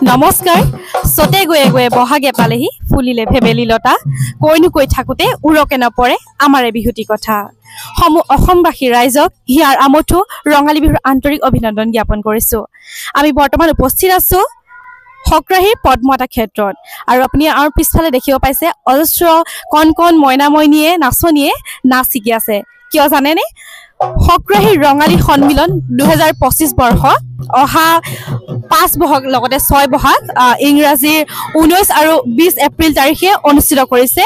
নমস্কাৰ সতে গয়ে গয়ে বহাগে পালেহি ফুলিলে ভেবেলি লতা কৈনো কৈ থাকোতে উৰকে নপৰে আমাৰে বিহুতি কথা অসমবাসী ৰাইজক হিয়াৰ আমঠু ৰঙালী বিহুৰ আন্তৰিক অভিনন্দন জ্ঞাপন কৰিছো। আমি বৰ্তমান উপস্থিত আছো হকৰাহী পদ্মতা ক্ষেত্ৰত আৰু আপুনি আৰু পিছফালে দেখিব পাইছে অজস্ৰ কণ কণ মইনা মইনিয়ে নাচনিয়ে নাচ শিকি আছে। কিয় জানেনে? হকৰাহী ৰঙালী সন্মিলন 2025 বৰ্ষ অহা 5 বহাগ লগতে 6 বহাগ ইংৰাজীৰ 19 আৰু 20 এপ্ৰিল তাৰিখে অনুষ্ঠিত কৰিছে।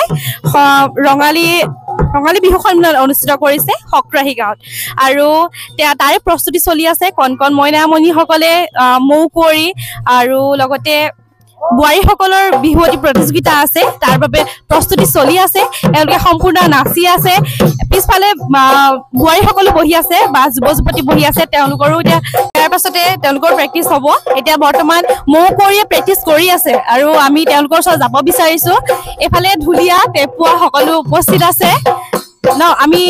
ৰঙালী বিহু সন্মিলন অনুষ্ঠিত কৰিছে হকৰাহী গাঁৱত আৰু তাৰে প্ৰস্তুতি চলি আছে। কণ কণ মইনামণিসকলে মৌ কুঁৱৰী আৰু লগতে বোৱাৰীসকলৰ বিহুৱতী প্ৰতিযোগিতা আছে, তাৰ বাবে প্ৰস্তুতি চলি আছে। এওঁলোকে সম্পূৰ্ণ নাচি আছে। পিছফালে বোৱাৰীসকলো বহি আছে বা যুৱ যুৱতী বহি আছে, তেওঁলোকৰো এতিয়া তাৰ পাছতে তেওঁলোকৰ প্ৰেক্টিচ হ'ব। এতিয়া বৰ্তমান মৌ কুঁৱৰীয়ে প্ৰেক্টিচ কৰি আছে আৰু আমি তেওঁলোকৰ ওচৰত যাব বিচাৰিছো। এইফালে ঢুলীয়া পেপুৱা সকলো উপস্থিত আছে ন, আমি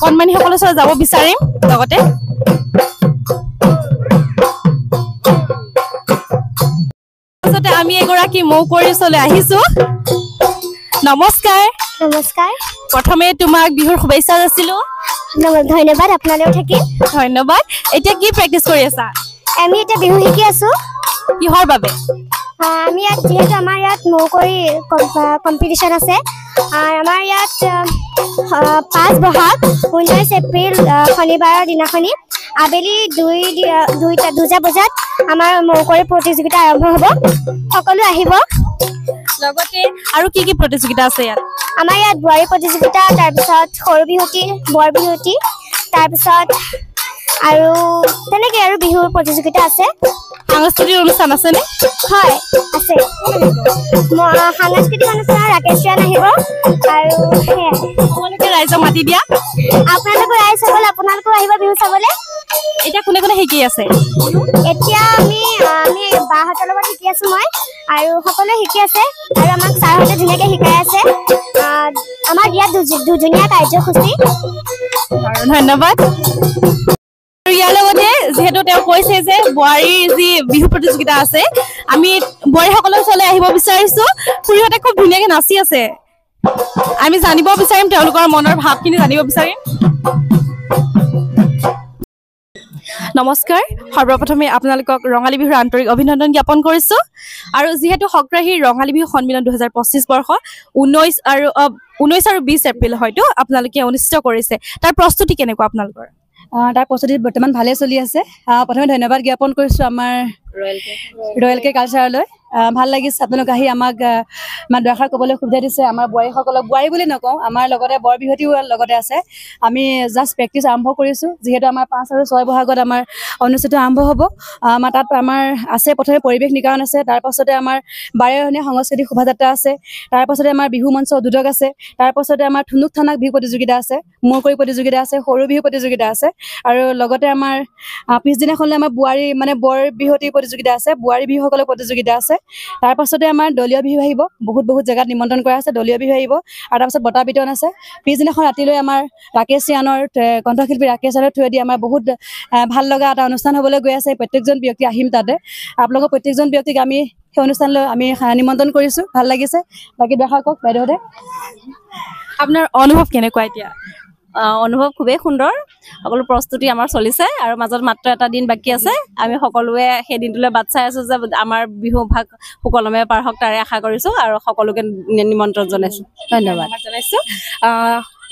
কণমানিসকলৰ ওচৰত যাব বিচাৰিম। লগতে আমি এগৰাকী মৌ কুঁৱৰীৰ ওচৰলৈ আহিছো। নমস্কাৰ। নমস্কাৰ। প্ৰথমে তোমাক বিহুৰ শুভেচ্ছা যাচিলো। ধন্যবাদ, আপোনালৈও থাকিল। ধন্যবাদ। এতিয়া কি প্ৰেক্টিচ কৰি আছা? আমি এতিয়া বিহু শিকি আছো। কিহৰ বাবে? আমি ইয়াত যিহেতু আমাৰ ইয়াত মৌ কুঁৱৰী কম্পিটিশ্যন আছে। আমাৰ ইয়াত 5 বহাগ 19 এপ্ৰিল শনিবাৰৰ দিনাখনি আবেলি 2 বজাত আমাৰ মৌ কুঁৱৰী প্ৰতিযোগিতা আৰম্ভ হ'ব। সকলো আহিব। লগতে আৰু কি কি প্ৰতিযোগিতা আছে ইয়াত? আমাৰ ইয়াত বোৱাৰী প্ৰতিযোগিতা, তাৰপিছত সৰু বিহুতি, বৰ বিহুতি, তাৰপিছত আৰু তেনেকৈ আৰু বিহুৰ প্ৰতিযোগিতা আছে। সাংস্কৃতিক অনুষ্ঠান আছেনে? হয়, আছে। সাংস্কৃতিক অনুষ্ঠান ৰাকেশ ৰাণ আহিব আৰু তোমালোকে ৰাইজক মাতি দিয়া। আপোনালোকৰ ৰাইজ সকল আপোনালোকো আহিব বিহু চাবলৈ। এতিয়া কোনে কোনে শিকি আছে? এতিয়া আমি বাহঁতৰ লগত শিকি আছো মই, আৰু সকলোৱে শিকি আছে আৰু আমাক ছাৰহঁতে ধুনীয়াকৈ শিকাই আছে। আমাৰ ইয়াত দুজনীয়া কাৰ্যসূচী। ধন্যবাদ। ইয়াৰ লগতে যিহেতু তেওঁ কৈছে যে বোৱাৰীৰ যি বিহু প্ৰতিযোগিতা আছে, আমি বোৱাৰীসকলৰ ওচৰলৈ আহিব বিচাৰিছো। খুৰীহঁতে খুব ধুনীয়াকৈ নাচি আছে। আমি জানিব বিচাৰিম, তেওঁলোকৰ মনৰ ভাৱখিনি জানিব বিচাৰিম। নমস্কাৰ। সৰ্বপ্ৰথমে আপোনালোকক ৰঙালী বিহুৰ আন্তৰিক অভিনন্দন জ্ঞাপন কৰিছো। আৰু যিহেতু হকৰাহী ৰঙালী বিহু সন্মিলন 2025 বৰ্ষ 19 আৰু 20 এপ্ৰিল হয়তো আপোনালোকে অনুষ্ঠিত কৰিছে, তাৰ প্ৰস্তুতি কেনেকুৱা আপোনালোকৰ? তাৰ প্ৰস্তুতি বৰ্তমান ভালে চলি আছে। প্ৰথমে ধন্যবাদ জ্ঞাপন কৰিছোঁ আমাৰ ৰয়েল কে কালচাৰলৈ। ভাল লাগিছে আপোনালোক আহি আমাক দুআষাৰ ক'বলৈ সুবিধা দিছে। আমাৰ বোৱাৰীসকলক, বোৱাৰী বুলি নকওঁ, আমাৰ লগতে বৰ বিহুতিও লগতে আছে। আমি জাষ্ট প্ৰেক্টিচ আৰম্ভ কৰিছোঁ। যিহেতু আমাৰ 5 আৰু 6 বহাগত আমাৰ অনুষ্ঠিত আৰম্ভ হ'ব। তাত আমাৰ আছে প্ৰথমে পৰিৱেশ নিকাৰণ আছে, তাৰপাছতে আমাৰ বাৰেৰহণীয়া সাংস্কৃতিক শোভাযাত্ৰা আছে, তাৰপাছতে আমাৰ বিহু মঞ্চ উদ্বোধক আছে, তাৰপাছতে আমাৰ ঠুনুক থানাক বিহু প্ৰতিযোগিতা আছে, মৌ কুঁৱৰী প্ৰতিযোগিতা আছে, সৰু বিহু প্ৰতিযোগিতা আছে, আৰু লগতে আমাৰ পিছদিনাখনলৈ আমাৰ বৰ বিহুতি প্ৰতিযোগিতা আছে, বোৱাৰী বিহুসকলৰ প্ৰতিযোগিতা আছে। তাৰপাছতে আমাৰ দলীয় বিহু আহিব। বহুত জেগাত নিমন্ত্ৰণ কৰা আছে, দলীয় বিহু আহিব। আৰু তাৰপাছত বঁটা বিতৰণ আছে। পিছদিনাখন ৰাতিলৈ আমাৰ ৰাকেশ ৰাণৰ কণ্ঠশিল্পী ৰাকেশ ৰাণৰ থ্ৰুৱেদি আমাৰ বহুত ভাল লগা এটা অনুষ্ঠান হ'বলৈ গৈ আছে। প্ৰত্যেকজন ব্যক্তি আহিম তাতে। আপোনালোকৰ প্ৰত্যেকজন ব্যক্তিক আমি সেই অনুষ্ঠানলৈ আমি নিমন্ত্ৰণ কৰিছোঁ। ভাল লাগিছে। বাকী দেখা কওক বাইদেউহঁতে। আপোনাৰ অনুভৱ কেনেকুৱা এতিয়া? অনুভৱ খুবেই সুন্দৰ। সকলো প্ৰস্তুতি আমাৰ চলিছে আৰু মাজত মাত্ৰ এটা দিন বাকী আছে। আমি সকলোৱে সেই দিনটোলৈ বাট চাই আছো যে আমাৰ বিহু ভাগ সুকলমে পাৰ হওক তাৰে আশা কৰিছোঁ আৰু সকলোকে নিমন্ত্ৰণ জনাইছোঁ। ধন্যবাদ জনাইছোঁ।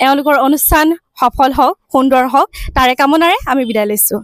এওঁলোকৰ অনুষ্ঠান সফল হওক, সুন্দৰ হওক, তাৰে কামনাৰে আমি বিদায় লৈছোঁ।